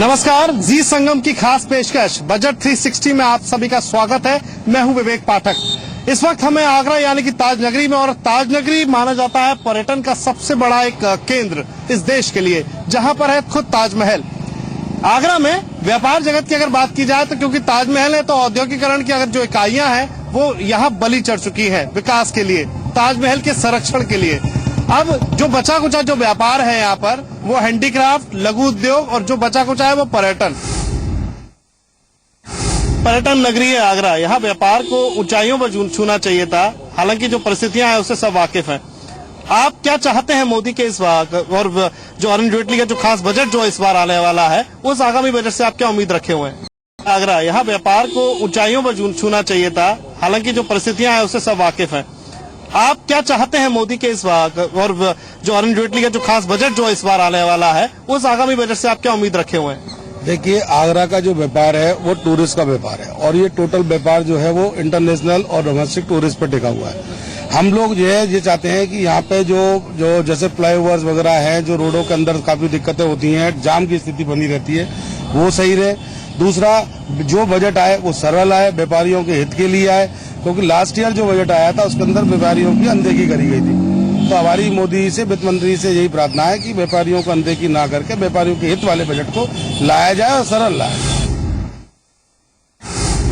नमस्कार, जी संगम की खास पेशकश बजट 360 में आप सभी का स्वागत है। मैं हूं विवेक पाठक। इस वक्त हमें आगरा यानी कि ताज नगरी में, और ताज नगरी माना जाता है पर्यटन का सबसे बड़ा एक केंद्र इस देश के लिए, जहां पर है खुद ताजमहल। आगरा में व्यापार जगत की अगर बात की जाए तो क्योंकि ताजमहल है तो औद्योगिकरण की अगर जो इकाइयां हैं वो यहाँ बलि चढ़ चुकी है विकास के लिए, ताजमहल के संरक्षण के लिए। अब जो बचा कुचा जो व्यापार है यहाँ पर वो हैंडीक्राफ्ट, लघु उद्योग, और जो बचा कुचा है वो पर्यटन नगरी है आगरा। यहाँ व्यापार को ऊंचाइयों पर छूना चाहिए था, हालांकि जो परिस्थितियां हैं उससे सब वाकिफ हैं। आप क्या चाहते हैं मोदी के इस बार, और जो अरुण जेटली का जो खास बजट जो इस बार आने वाला है, उस आगामी बजट से आप क्या उम्मीद रखे हुए हैं? आगरा, यहाँ व्यापार को ऊंचाइयों पर छूना चाहिए था, हालांकि जो परिस्थितियां हैं उससे सब वाकिफ हैं। आप क्या चाहते हैं मोदी के इस बार, और जो अरुण जेटली का जो खास बजट जो इस बार आने वाला है, उस आगामी बजट से आप क्या उम्मीद रखे हुए हैं? देखिए, आगरा का जो व्यापार है वो टूरिस्ट का व्यापार है, और ये टोटल व्यापार जो है वो इंटरनेशनल और डोमेस्टिक टूरिस्ट पर टिका हुआ है। हम लोग जो है ये चाहते हैं कि यहाँ पे जो जैसे फ्लाईओवर्स वगैरह हैं, जो रोडों के अंदर काफी दिक्कतें होती हैं, जाम की स्थिति बनी रहती है, वो सही रहे। दूसरा, जो बजट आए वो सरल आए, व्यापारियों के हित के लिए आए, क्योंकि लास्ट ईयर जो बजट आया था उसके अंदर व्यापारियों की अनदेखी करी गई थी। तो हमारी मोदी से, वित्त मंत्री से यही प्रार्थना है कि व्यापारियों को अनदेखी ना करके व्यापारियों के हित वाले बजट को लाया जाए और सरल लाया।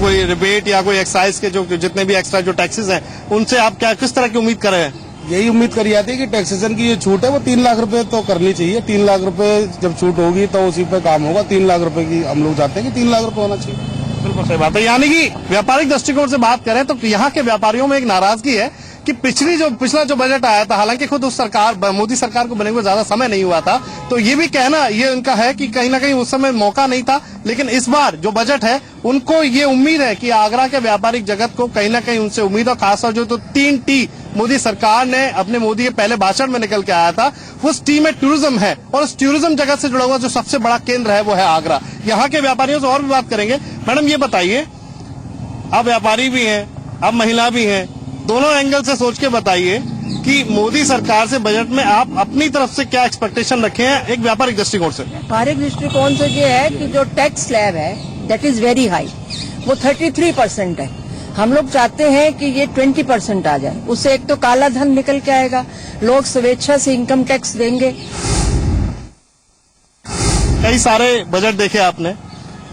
कोई रिबेट या कोई एक्साइज के जो जितने भी एक्स्ट्रा जो टैक्सेस हैं उनसे आप क्या किस तरह की उम्मीद कर रहे हैं? यही उम्मीद करी जाती है कि टैक्सेशन की ये छूट है वो 3 लाख रुपए तो करनी चाहिए। 3 लाख रुपए जब छूट होगी तो उसी पे काम होगा। 3 लाख रुपए की हम लोग चाहते हैं कि 3 लाख रुपए होना चाहिए। बिल्कुल सही बात है। यानी कि व्यापारिक दृष्टिकोण से बात करें तो यहाँ के व्यापारियों में एक नाराजगी है कि पिछला जो बजट आया था, हालांकि खुद उस सरकार, मोदी सरकार को बने हुए ज्यादा समय नहीं हुआ था, तो ये भी कहना ये उनका है कि कहीं ना कहीं उस समय मौका नहीं था। लेकिन इस बार जो बजट है उनको ये उम्मीद है कि आगरा के व्यापारिक जगत को कहीं ना कहीं उनसे उम्मीद, और खासतौर जो 3 टी मोदी सरकार ने अपने मोदी के पहले भाषण में निकल के आया था, उस टी में टूरिज्म है, और उस टूरिज्म जगत से जुड़ा हुआ जो सबसे बड़ा केंद्र है वो है आगरा। यहाँ के व्यापारियों से और भी बात करेंगे। मैडम, ये बताइए, आप व्यापारी भी हैं, आप महिला भी हैं, दोनों एंगल से सोच के बताइए कि मोदी सरकार से बजट में आप अपनी तरफ से क्या एक्सपेक्टेशन रखे हैं एक व्यापारिक दृष्टिकोण से? व्यापारिक दृष्टिकोण से ये है कि जो टैक्स स्लैब है दैट इज वेरी हाई, वो 33% है। हम लोग चाहते हैं कि ये 20% आ जाए। उससे एक तो काला धन निकल के आएगा, लोग स्वेच्छा से इनकम टैक्स देंगे। कई सारे बजट देखे आपने,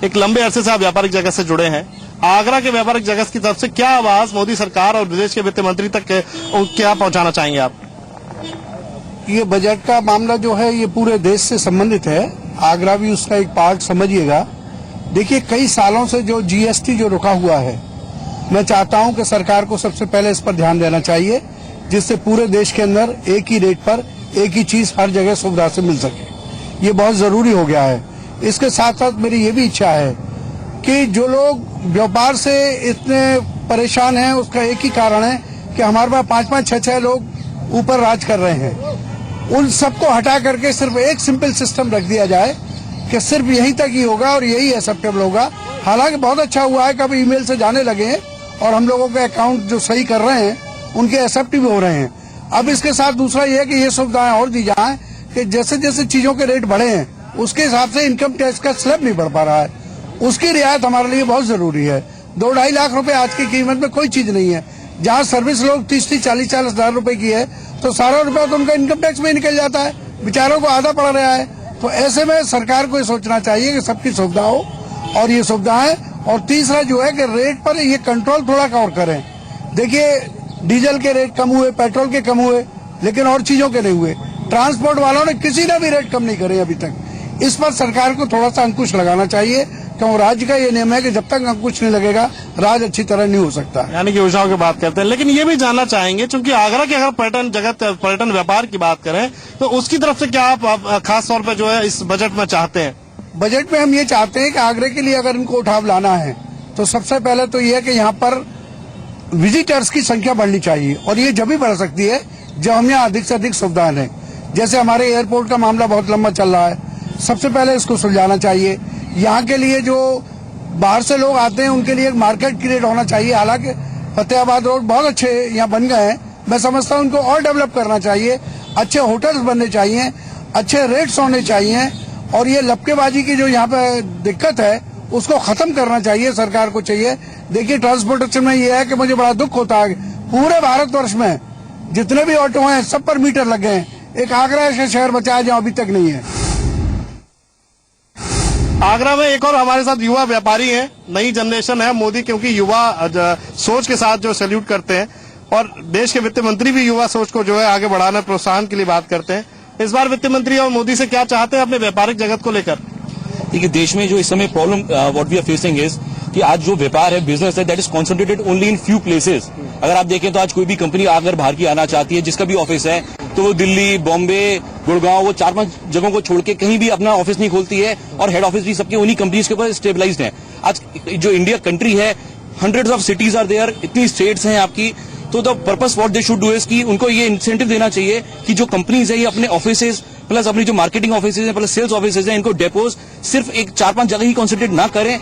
एक लंबे अरसे से आप व्यापारिक जगत से जुड़े हैं। आगरा के व्यापारिक जगत की तरफ से क्या आवाज मोदी सरकार और प्रदेश के वित्त मंत्री तक क्या पहुंचाना चाहेंगे आप? ये बजट का मामला जो है ये पूरे देश से संबंधित है, आगरा भी उसका एक पार्ट समझिएगा। देखिए, कई सालों से जो जीएसटी जो रुका हुआ है, मैं चाहता हूं कि सरकार को सबसे पहले इस पर ध्यान देना चाहिए, जिससे पूरे देश के अंदर एक ही रेट पर एक ही चीज हर जगह सुविधा से मिल सके। ये बहुत जरूरी हो गया है। इसके साथ साथ मेरी ये भी इच्छा है कि जो लोग व्यापार से इतने परेशान हैं, उसका एक ही कारण है कि हमारे पास 5-5, 6-6 लोग ऊपर राज कर रहे हैं। उन सबको हटा करके सिर्फ एक सिंपल सिस्टम रख दिया जाए कि सिर्फ यहीं तक ही होगा और यही एक्सेप्टेबल होगा। हालांकि बहुत अच्छा हुआ है कि अब ईमेल से जाने लगे हैं और हम लोगों के अकाउंट जो सही कर रहे हैं उनके एक्सेप्ट भी हो रहे हैं। अब इसके साथ दूसरा ये है कि ये सुविधाएं और दी जाए कि जैसे जैसे चीजों के रेट बढ़े हैं उसके हिसाब से इनकम टैक्स का स्लैब नहीं बढ़ पा रहा है, उसकी रियायत हमारे लिए बहुत जरूरी है। 2-2.5 लाख रुपए आज की कीमत में कोई चीज नहीं है। जहाँ सर्विस लोग 30-30, 40-40 हजार रुपए की है तो सारा रुपया तो उनका इनकम टैक्स में निकल जाता है, बेचारों को आधा पड़ रहा है। तो ऐसे में सरकार को ये सोचना चाहिए कि सबकी सुविधा हो और ये सुविधाएं, और तीसरा जो है कि रेट पर ये कंट्रोल थोड़ा और करें। देखिए, डीजल के रेट कम हुए, पेट्रोल के कम हुए, लेकिन और चीजों के नहीं हुए। ट्रांसपोर्ट वालों ने किसी ने भी रेट कम नहीं करे अभी तक। इस पर सरकार को थोड़ा सा अंकुश लगाना चाहिए, क्योंकि राज्य का ये नियम है कि जब तक अंकुश नहीं लगेगा राज अच्छी तरह नहीं हो सकता। यानी कि योजनाओं की बात करते हैं, लेकिन ये भी जानना चाहेंगे क्योंकि आगरा के अगर पर्यटन व्यापार की बात करें तो उसकी तरफ से क्या आप खास तौर पर जो है इस बजट में चाहते हैं? बजट में हम ये चाहते हैं कि आगरे के लिए अगर इनको उठाव लाना है तो सबसे पहले तो ये है कि यहाँ पर विजिटर्स की संख्या बढ़नी चाहिए, और ये जब भी बढ़ सकती है जब हम यहाँ अधिक से अधिक सुविधाएं दें। जैसे हमारे एयरपोर्ट का मामला बहुत लंबा चल रहा है, सबसे पहले इसको सुलझाना चाहिए। यहाँ के लिए जो बाहर से लोग आते हैं उनके लिए एक मार्केट क्रिएट होना चाहिए। हालांकि फतेहाबाद रोड बहुत अच्छे यहाँ बन गए हैं, मैं समझता हूँ उनको और डेवलप करना चाहिए। अच्छे होटल्स बनने चाहिए, अच्छे रेट्स होने चाहिए, और ये लपकेबाजी की जो यहाँ पे दिक्कत है उसको खत्म करना चाहिए, सरकार को चाहिए। देखिए ट्रांसपोर्टेशन में ये है कि मुझे बड़ा दुख होता है, पूरे भारतवर्ष में जितने भी ऑटो हैं सब पर मीटर लग गए हैं। एक आगरा ऐसा शहर बचा है जहाँ अभी तक नहीं है। आगरा में एक और हमारे साथ युवा व्यापारी हैं, नई जनरेशन है मोदी, क्योंकि युवा सोच के साथ जो सैल्यूट करते हैं और देश के वित्त मंत्री भी युवा सोच को जो है आगे बढ़ाना, प्रोत्साहन के लिए बात करते हैं। इस बार वित्त मंत्री और मोदी से क्या चाहते हैं अपने व्यापारिक जगत को लेकर? देखिए, देश में जो इस समय problem what we are facing is कि आज जो व्यापार है, बिजनेस है, that is concentrated only in few places. अगर आप देखें तो आज कोई भी कंपनी अगर बाहर की आना चाहती है, जिसका भी ऑफिस है, तो वो दिल्ली, बॉम्बे, गुड़गांव, वो 4-5 जगहों को छोड़ के कहीं भी अपना ऑफिस नहीं खोलती है और हेड ऑफिस भी सबके उन्हीं कंपनीज के ऊपर स्टेबलाइज्ड है। आज जो इंडिया कंट्री है, hundreds of cities are there, इतनी स्टेट्स हैं आपकी, तो the purpose what they should do is कि उनको ये इंसेंटिव देना चाहिए कि जो कंपनीज है ये अपने ऑफिसेज प्लस अपनी जो मार्केटिंग ऑफिसेज है प्लस सेल्स ऑफिसेज है, इनको डेपोज सिर्फ एक 4-5 जगह ही कॉन्सेंट्रेट ना करें,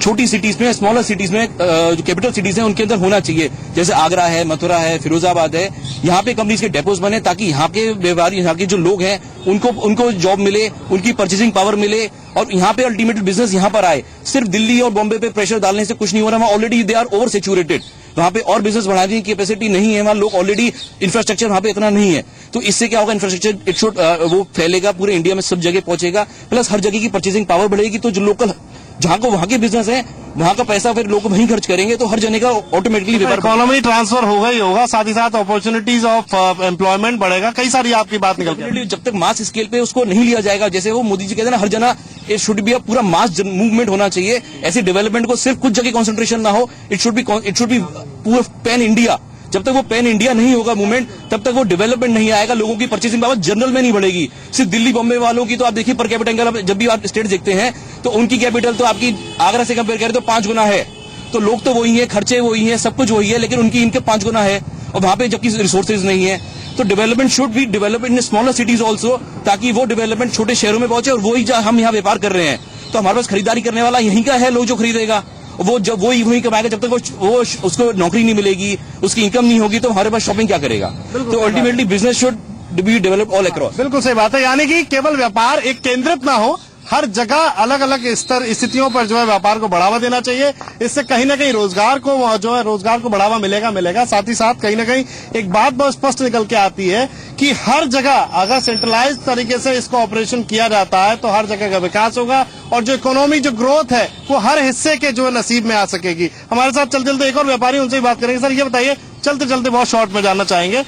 छोटी सिटीज में, स्मॉलर सिटीज में, जो कैपिटल सिटीज हैं उनके अंदर होना चाहिए। जैसे आगरा है, मथुरा है, फिरोजाबाद है, यहाँ पे कंपनीज के डेपोज बने ताकि यहाँ के व्यापारी, यहाँ के जो लोग हैं उनको जॉब मिले, उनकी परचेसिंग पावर मिले और यहाँ पे अल्टीमेटली बिजनेस यहाँ पर आए। सिर्फ दिल्ली और बॉम्बे पे प्रेशर डालने से कुछ नहीं हो रहा, वहाँ already they are over saturated, वहां पे और बिजनेस बढ़ाने की कैपेसिटी नहीं है, वहां लोग ऑलरेडी, इंफ्रास्ट्रक्चर वहां पे इतना नहीं है। तो इससे क्या होगा, इंफ्रास्ट्रक्चर इट शुड वो फैलेगा, पूरे इंडिया में सब जगह पहुंचेगा, प्लस हर जगह की परचेसिंग पावर बढ़ेगी। तो जो लोकल जहां को वहां के बिजनेस है वहां का पैसा फिर लोग वहीं खर्च करेंगे, तो हर जने का ऑटोमेटिकली इकोनॉमी ट्रांसफर होगा ही होगा, साथ ही साथ अपॉर्चुनिटीज ऑफ एम्प्लॉयमेंट बढ़ेगा। कई सारी आपकी बात निकल गई। जब तक मास स्केल पे उसको नहीं लिया जाएगा, जैसे वो मोदी जी कहते हैं ना, हर जना इट शुड बी पूरा मास मूवमेंट होना चाहिए। ऐसी डेवलपमेंट को सिर्फ कुछ जगह कॉन्सेंट्रेशन ना हो, इट शुड बी पूरा पैन इंडिया। जब तक वो पैन इंडिया नहीं होगा मूवमेंट, तब तक वो डेवलपमेंट नहीं आएगा, लोगों की परचेसिंग पावर जनरल में नहीं बढ़ेगी। सिर्फ दिल्ली बॉम्बे वालों की तो आप देखिए पर कैपिटल इनकम, जब भी आप स्टेट देखते हैं तो उनकी कैपिटल तो आपकी आगरा से कंपेयर करें तो 5 गुना है। तो लोग तो वही है, खर्चे वही है, सब कुछ वही है, लेकिन उनकी इनकम 5 गुना है और वहां पे जबकि रिसोर्सेज नहीं है। तो development should be develop in smaller cities also, ताकि वो डेवलपमेंट छोटे शहरों में पहुंचे और वही हम यहाँ व्यापार कर रहे हैं। तो हमारे पास खरीदारी करने वाला यहीं का है, लोग जो खरीदेगा वो जब वही कमाएगा, जब तक वो उसको नौकरी नहीं मिलेगी, उसकी इनकम नहीं होगी, तो हमारे पास शॉपिंग क्या करेगा। तो ultimately business should be develop all across. बिल्कुल सही बात है, यानी कि केवल व्यापार एक केंद्रित ना हो, हर जगह अलग अलग स्थितियों पर जो है व्यापार को बढ़ावा देना चाहिए। इससे कहीं ना कहीं रोजगार को बढ़ावा मिलेगा। साथ ही साथ कहीं ना कहीं एक बात बहुत स्पष्ट निकल के आती है कि हर जगह अगर सेंट्रलाइज तरीके से इसको ऑपरेशन किया जाता है तो हर जगह का विकास होगा और जो इकोनॉमी जो ग्रोथ है वो हर हिस्से के जो है नसीब में आ सकेगी। हमारे साथ चलते एक और व्यापारी, उनसे ही बात करेंगे। सर ये बताइए, चलते बहुत शॉर्ट में जानना चाहेंगे,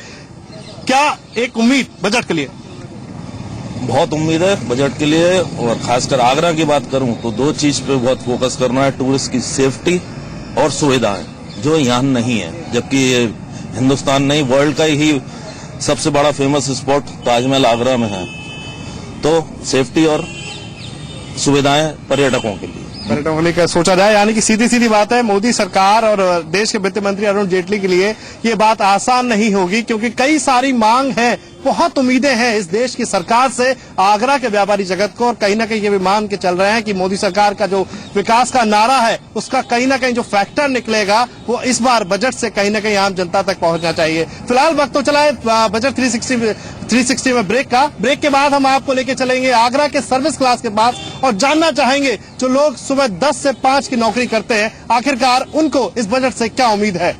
क्या एक उम्मीद बजट के लिए? बहुत उम्मीद है बजट के लिए, और खासकर आगरा की बात करूं तो 2 चीज पे बहुत फोकस करना है, टूरिस्ट की सेफ्टी और सुविधाएं, जो यहाँ नहीं है। जबकि हिंदुस्तान नहीं, वर्ल्ड का ही सबसे बड़ा फेमस स्पॉट ताजमहल आगरा में है। तो सेफ्टी और सुविधाएं पर्यटकों के लिए सोचा जाए, यानी कि सीधी बात है, मोदी सरकार और देश के वित्त मंत्री अरुण जेटली के लिए ये बात आसान नहीं होगी, क्योंकि कई सारी मांग है, बहुत उम्मीदें हैं इस देश की सरकार से आगरा के व्यापारी जगत को, और कहीं ना कहीं ये भी मान के चल रहे हैं कि मोदी सरकार का जो विकास का नारा है उसका कहीं ना कहीं जो फैक्टर निकलेगा वो इस बार बजट से कहीं ना कहीं आम जनता तक पहुंचना चाहिए। फिलहाल वक्त तो चला है बजट 360 में ब्रेक के बाद हम आपको लेके चलेंगे आगरा के सर्विस क्लास के पास और जानना चाहेंगे जो लोग सुबह 10 से 5 की नौकरी करते हैं, आखिरकार उनको इस बजट से क्या उम्मीद है।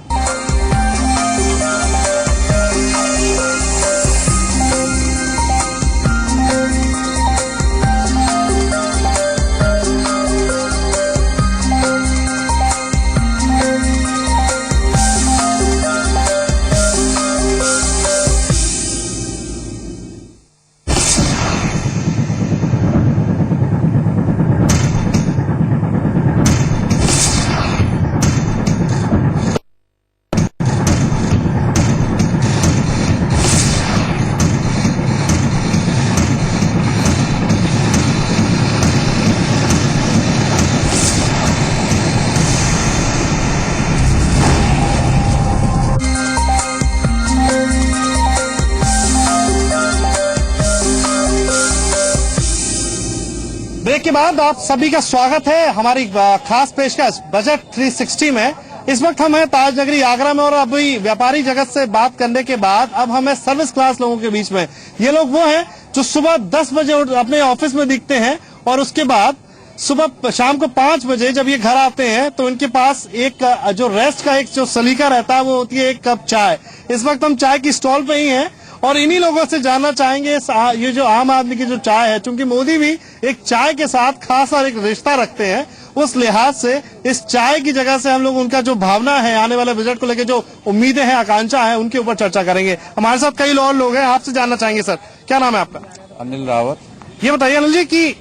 ब्रेक के बाद आप सभी का स्वागत है हमारी खास पेशकश बजट 360 में। इस वक्त हम हैं ताज नगरी आगरा में और अभी व्यापारी जगत से बात करने के बाद अब हम हैं सर्विस क्लास लोगों के बीच में। ये लोग वो हैं जो सुबह 10 बजे अपने ऑफिस में दिखते हैं और उसके बाद सुबह शाम को 5 बजे जब ये घर आते हैं तो इनके पास एक जो रेस्ट का एक जो सलीका रहता है वो होती है एक कप चाय। इस वक्त हम चाय की स्टॉल पे ही हैं और इन्हीं लोगों से जानना चाहेंगे ये जो आम आदमी की जो चाय है, चूंकि मोदी भी एक चाय के साथ खास और एक रिश्ता रखते हैं, उस लिहाज से इस चाय की जगह से हम लोग उनका जो भावना है आने वाले बजट को लेकर जो उम्मीदें हैं, आकांक्षा है, उनके ऊपर चर्चा करेंगे। हमारे साथ कई और लोग हैं, आपसे जानना चाहेंगे। सर, क्या नाम है आपका? अनिल रावत। ये बताइए अनिल जी कि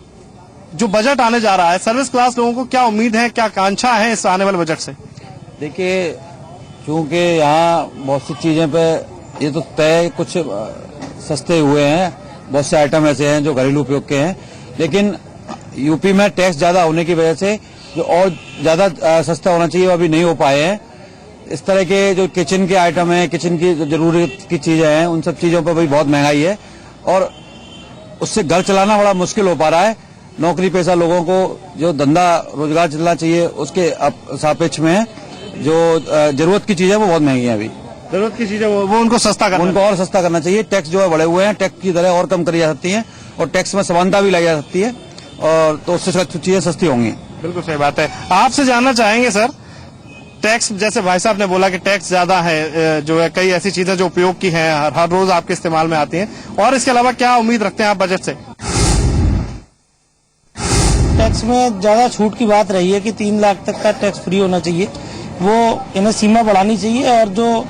जो बजट आने जा रहा है, सर्विस क्लास लोगों को क्या उम्मीद है, क्या आकांक्षा है इस आने वाले बजट से? देखिए, चूंकि यहाँ बहुत सी चीजें पे ये तो तय कुछ सस्ते हुए हैं, बहुत से आइटम ऐसे हैं जो घरेलू उपयोग के हैं, लेकिन यूपी में टैक्स ज्यादा होने की वजह से जो और ज्यादा सस्ता होना चाहिए वो अभी नहीं हो पाए हैं। इस तरह के जो किचन के आइटम हैं, किचन की जो जरूरत की चीजें हैं, उन सब चीजों पर भी बहुत महंगाई है और उससे घर चलाना बड़ा मुश्किल हो पा रहा है। नौकरी पेशा लोगों को जो धंधा रोजगार चलना चाहिए उसके सापेक्ष में जो जरूरत की चीजें वो बहुत महंगी हैं। अभी जरूरत की चीजें वो उनको सस्ता करना, उनको और सस्ता करना चाहिए। टैक्स जो है बढ़े हुए हैं, टैक्स की दरें और कम करी जा सकती हैं और टैक्स में समानता भी लाई जा सकती है और तो उससे चीजें सस्ती होंगी। बिल्कुल सही बात है। आपसे जानना चाहेंगे सर, टैक्स जैसे भाई साहब ने बोला कि टैक्स ज्यादा है, जो है कई ऐसी चीजें जो उपयोग की हैं, हर रोज आपके इस्तेमाल में आती हैं, और इसके अलावा क्या उम्मीद रखते हैं आप बजट से? टैक्स में ज्यादा छूट की बात रही है कि 3 लाख तक का टैक्स फ्री होना चाहिए, वो इन्हें सीमा बढ़ानी चाहिए। और जो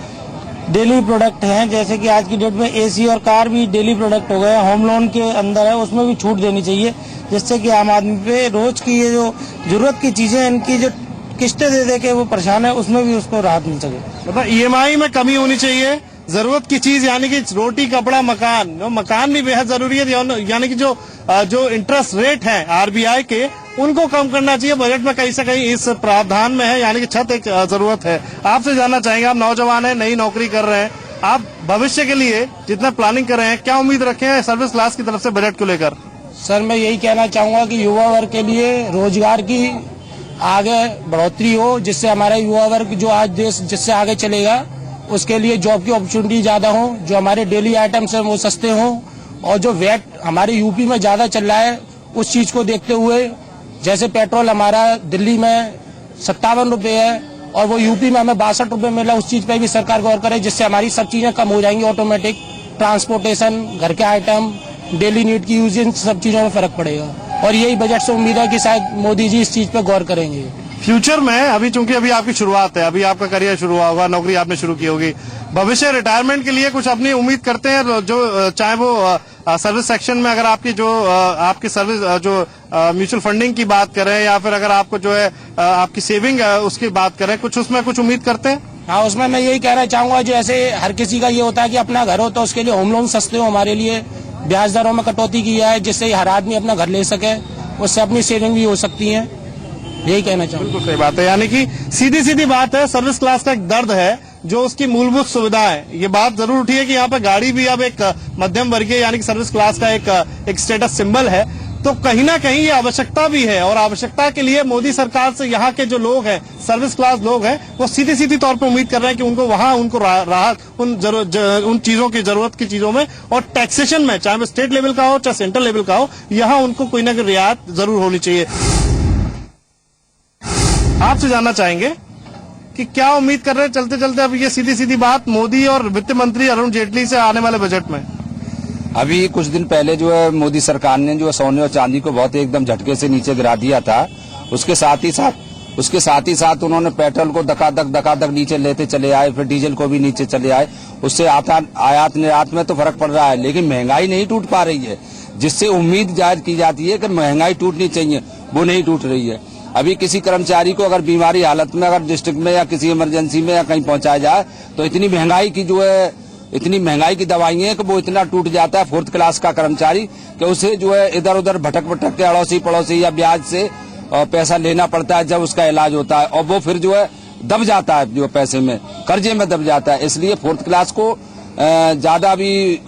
डेली प्रोडक्ट हैं, जैसे कि आज की डेट में एसी और कार भी डेली प्रोडक्ट हो गए, होम लोन के अंदर है, उसमें भी छूट देनी चाहिए, जिससे कि आम आदमी पे रोज की ये जो जरूरत की चीजें, इनकी जो किस्तें दे के वो परेशान है, उसमें भी उसको राहत मिल सके। मतलब ईएमआई में कमी होनी चाहिए, जरूरत की चीज यानी कि रोटी, कपड़ा, मकान, मकान भी बेहद जरूरी है, यानी कि जो इंटरेस्ट रेट है आरबीआई के, उनको कम करना चाहिए। बजट में कहीं से कहीं इस प्रावधान में है, यानी कि छत एक जरूरत है। आपसे जानना चाहेंगे, आप नौजवान हैं, नई नौकरी कर रहे हैं, आप भविष्य के लिए जितना प्लानिंग कर रहे हैं, क्या उम्मीद रखे हैं सर्विस क्लास की तरफ से बजट को लेकर? सर, मैं यही कहना चाहूंगा कि युवा वर्ग के लिए रोजगार की आगे बढ़ोतरी हो, जिससे हमारा युवा वर्ग जो आज देश जिससे आगे चलेगा, उसके लिए जॉब की अपॉर्चुनिटी ज्यादा हो, जो हमारे डेली आइटम्स हैं वो सस्ते हों, और जो वैट हमारे यूपी में ज्यादा चल रहा है उस चीज को देखते हुए, जैसे पेट्रोल हमारा दिल्ली में 57 रुपए है और वो यूपी में हमें 62 रुपए मिला, उस चीज पे भी सरकार गौर करे, जिससे हमारी सब चीजें कम हो जाएंगी। ऑटोमेटिक ट्रांसपोर्टेशन, घर के आइटम, डेली नीड की यूज, इन सब चीजों में फर्क पड़ेगा और यही बजट से उम्मीद है कि शायद मोदी जी इस चीज पे गौर करेंगे। फ्यूचर में अभी चूंकि अभी आपकी शुरुआत है, अभी आपका करियर शुरू हुआ होगा, नौकरी आपने शुरू की होगी, भविष्य रिटायरमेंट के लिए कुछ अपनी उम्मीद करते हैं, जो चाहे वो सर्विस सेक्शन में अगर आपकी जो आपकी सर्विस जो म्यूचुअल फंडिंग की बात करें, या फिर अगर आपको जो है आपकी सेविंग उसकी बात करें, कुछ उसमें कुछ उम्मीद करते हैं? हाँ, उसमें मैं यही कहना चाहूंगा, जैसे हर किसी का ये होता है कि अपना घर हो तो उसके लिए होम लोन सस्ते हो, हमारे लिए ब्याज दरों में कटौती की है, जिससे हर आदमी अपना घर ले सके, उससे अपनी सेविंग भी हो सकती है। यही कहना चाहूंगा। बिल्कुल सही बात है, यानी कि सीधी सीधी बात है, सर्विस क्लास का एक दर्द है जो उसकी मूलभूत सुविधा है। ये बात जरूर उठी है कि यहाँ पे गाड़ी भी अब एक मध्यम वर्गीय यानी कि सर्विस क्लास का एक स्टेटस सिंबल है, तो कहीं ना कहीं ये आवश्यकता भी है, और आवश्यकता के लिए मोदी सरकार से यहाँ के जो लोग हैं, सर्विस क्लास लोग हैं, वो सीधी सीधी तौर पर उम्मीद कर रहे हैं कि उनको वहां उनको राहत उन चीजों की जरूरत की चीजों में और टैक्सेशन में, चाहे वो स्टेट लेवल का हो चाहे सेंट्रल लेवल का हो, यहाँ उनको कोई ना कोई रियायत जरूर होनी चाहिए। आपसे जानना चाहेंगे कि क्या उम्मीद कर रहे हैं चलते चलते, अब ये सीधी सीधी बात मोदी और वित्त मंत्री अरुण जेटली से आने वाले बजट में? अभी कुछ दिन पहले जो है मोदी सरकार ने जो सोने और चांदी को बहुत एकदम झटके से नीचे गिरा दिया था, उसके साथ ही साथ उन्होंने पेट्रोल को धकाधक नीचे लेते चले आए, फिर डीजल को भी नीचे चले आए। उससे आयात निर्यात में तो फर्क पड़ रहा है, लेकिन महंगाई नहीं टूट पा रही है, जिससे उम्मीद जाहिर की जाती है कि महंगाई टूटनी चाहिए, वो नहीं टूट रही है। अभी किसी कर्मचारी को अगर बीमारी हालत में अगर डिस्ट्रिक्ट में या किसी इमरजेंसी में या कहीं पहुंचाया जाए, तो इतनी महंगाई की दवाई है कि वो इतना टूट जाता है 4th क्लास का कर्मचारी कि उसे जो है इधर उधर भटक के अड़ोसी पड़ोसी या ब्याज से पैसा लेना पड़ता है जब उसका इलाज होता है, और वो फिर जो है दब जाता है, जो पैसे में कर्जे में दब जाता है। इसलिए 4th क्लास को ज्यादा भी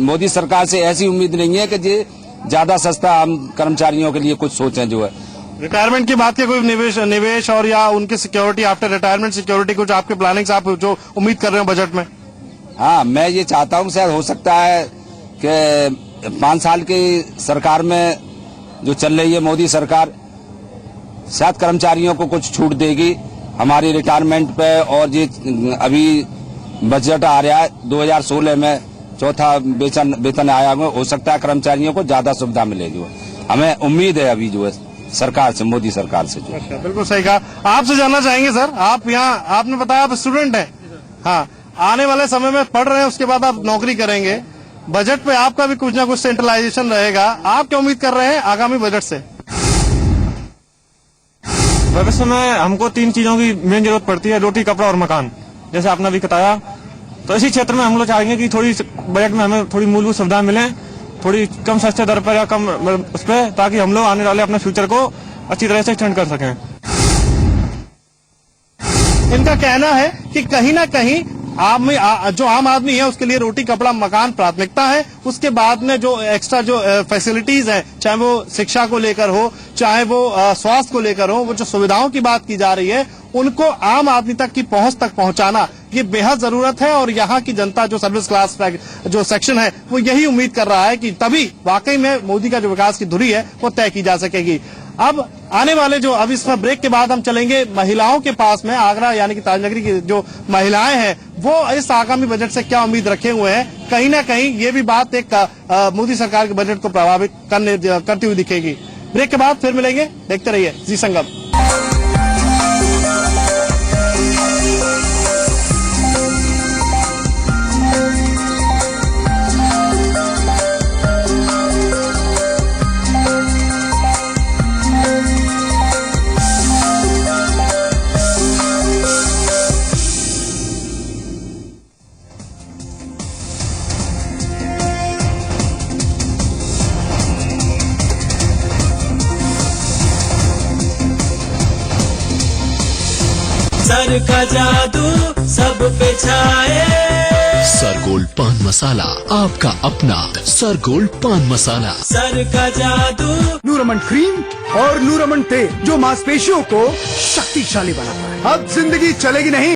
मोदी सरकार से ऐसी उम्मीद नहीं है कि ये ज्यादा सस्ता हम कर्मचारियों के लिए कुछ सोचें। जो है रिटायरमेंट की बात, के कोई निवेश और या उनकी सिक्योरिटी, आफ्टर रिटायरमेंट सिक्योरिटी, कुछ आपके प्लानिंग्स आप जो उम्मीद कर रहे हो बजट में? हाँ, मैं ये चाहता हूँ शायद हो सकता है कि 5 साल की सरकार में जो चल रही है मोदी सरकार, शायद कर्मचारियों को कुछ छूट देगी हमारी रिटायरमेंट पे। और ये अभी बजट आ रहा है 2016 में, चौथा वेतन आया हुआ, हो सकता है कर्मचारियों को ज्यादा सुविधा मिलेगी। हमें उम्मीद है अभी जो है सरकार से, मोदी सरकार से जो। अच्छा, बिल्कुल सही कहा। आपसे जानना चाहेंगे सर, आप यहाँ आपने बताया आप स्टूडेंट हैं, हाँ, आने वाले समय में पढ़ रहे हैं, उसके बाद आप नौकरी करेंगे, बजट पे आपका भी कुछ ना कुछ सेंट्रलाइजेशन रहेगा, आप क्या उम्मीद कर रहे हैं आगामी बजट से? भविष्य में हमको 3 चीजों की मेन जरूरत पड़ती है, रोटी, कपड़ा और मकान, जैसे आपने भी बताया। तो इसी क्षेत्र में हम लोग चाहेंगे कि थोड़ी बजट में हमें थोड़ी मूलभूत सुविधा मिले, थोड़ी कम सस्ते दर पर या कम उस पर, ताकि हम लोग आने वाले अपने फ्यूचर को अच्छी तरह से एक्सटेंड कर सकें। इनका कहना है कि कहीं ना कहीं जो आम आदमी है उसके लिए रोटी, कपड़ा, मकान प्राथमिकता है, उसके बाद में जो एक्स्ट्रा जो फैसिलिटीज हैं, चाहे वो शिक्षा को लेकर हो, चाहे वो स्वास्थ्य को लेकर हो, वो जो सुविधाओं की बात की जा रही है, उनको आम आदमी तक की पहुंच तक पहुंचाना ये बेहद जरूरत है। और यहाँ की जनता जो सर्विस क्लास जो सेक्शन है वो यही उम्मीद कर रहा है कि तभी वाकई में मोदी का जो विकास की धुरी है वो तय की जा सकेगी। अब आने वाले जो अब इस ब्रेक के बाद हम चलेंगे महिलाओं के पास में, आगरा यानी कि ताजनगरी की जो महिलाएं हैं वो इस आगामी बजट से क्या उम्मीद रखे हुए हैं। कहीं ना कहीं ये भी बात एक मोदी सरकार के बजट को प्रभावित करती हुई दिखेगी। ब्रेक के बाद फिर मिलेंगे, देखते रहिए जी संगम। सर का जादू सब पे छाए। सर गोल्ड पान मसाला, आपका अपना सर गोल्ड पान मसाला। सर का जादू नूरमन क्रीम और नूरमन तेल, जो मांसपेशियों को शक्तिशाली बनाता है। अब जिंदगी चलेगी नहीं।